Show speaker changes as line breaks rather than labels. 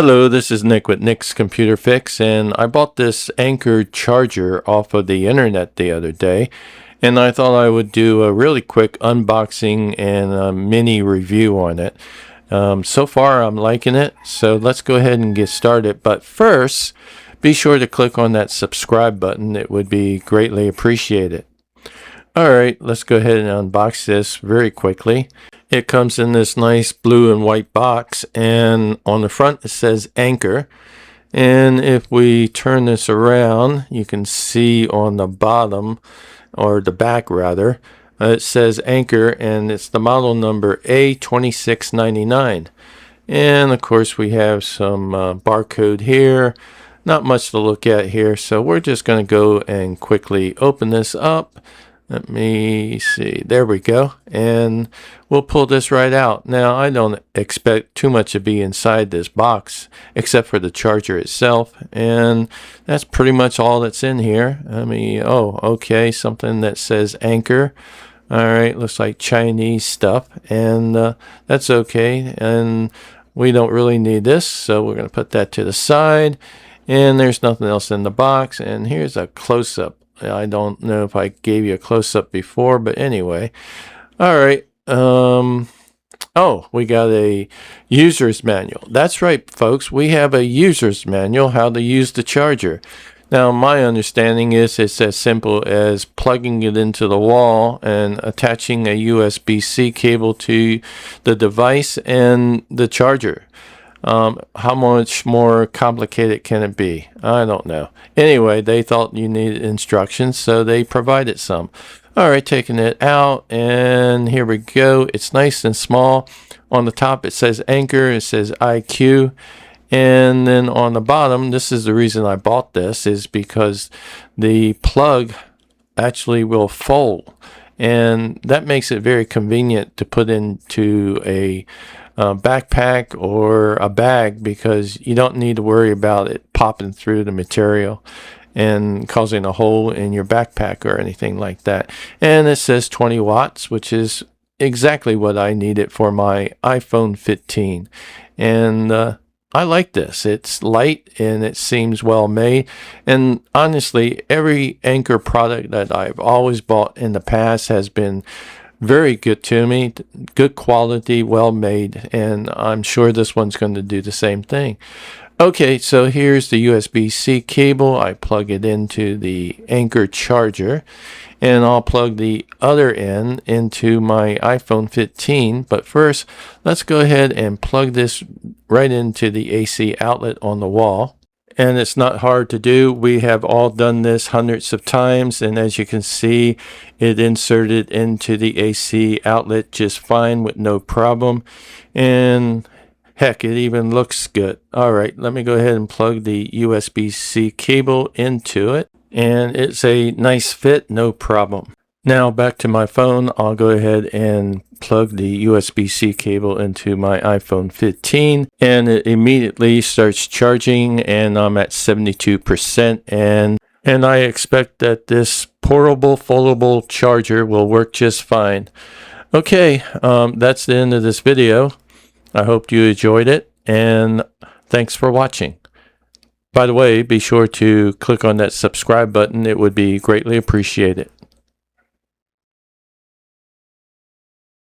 Hello, this is Nick with Nick's Computer Fix, and I bought this Anker Charger off of the internet the other day, and I thought I would do a really quick unboxing and a mini review on it. So far I'm liking it, so let's go ahead and get started. But first, be sure to click on that subscribe button. It would be greatly appreciated. Alright, let's go ahead and unbox this very quickly. It comes in this nice blue and white box, and on the front it says Anker. And if we turn this around, you can see on the bottom, or the back rather, it says Anker, and it's the model number A2699. And of course we have some barcode here. Not much to look at here, so we're just going to go and quickly open this up. Let me see. There we go. And we'll pull this right out. Now, I don't expect too much to be inside this box, except for the charger itself. And that's pretty much all that's in here. Okay, something that says Anker. All right, looks like Chinese stuff. And that's okay. And we don't really need this, so we're going to put that to the side. And there's nothing else in the box. And here's a close-up. I don't know if I gave you a close-up before, but anyway. All right. We got a user's manual. That's right, folks. We have a user's manual, how to use the charger. Now, my understanding is it's as simple as plugging it into the wall and attaching a USB-C cable to the device and the charger. How much more complicated can it be? I don't know. Anyway, they thought you needed instructions, so they provided some. All right, taking it out, and here we go. It's nice and small. On the top, it says Anker. It says IQ. And then on the bottom, this is the reason I bought this, is because the plug actually will fold. And that makes it very convenient to put into a backpack or a bag, because you don't need to worry about it popping through the material and causing a hole in your backpack or anything like that. And it says 20 watts, which is exactly what I needed for my iPhone 15. And I like this. It's light and it seems well made. And honestly, every Anker product that I've always bought in the past has been very good to me, good quality, well made, and I'm sure this one's going to do the same thing. Okay, so here's the USB-C cable. I plug it into the Anker Charger, and I'll plug the other end into my iPhone 15. But first, let's go ahead and plug this right into the AC outlet on the wall. And it's not hard to do. We have all done this hundreds of times, and as you can see, it inserted into the AC outlet just fine with no problem. And heck, it even looks good. All right, let me go ahead and plug the USB-C cable into it, and it's a nice fit, no problem. Now back to my phone. I'll go ahead and plug the USB-C cable into my iPhone 15, and it immediately starts charging, and I'm at 72%, and I expect that this portable foldable charger will work just fine. Okay, that's the end of this video. I hope you enjoyed it, and thanks for watching. By the way, be sure to click on that subscribe button. It would be greatly appreciated.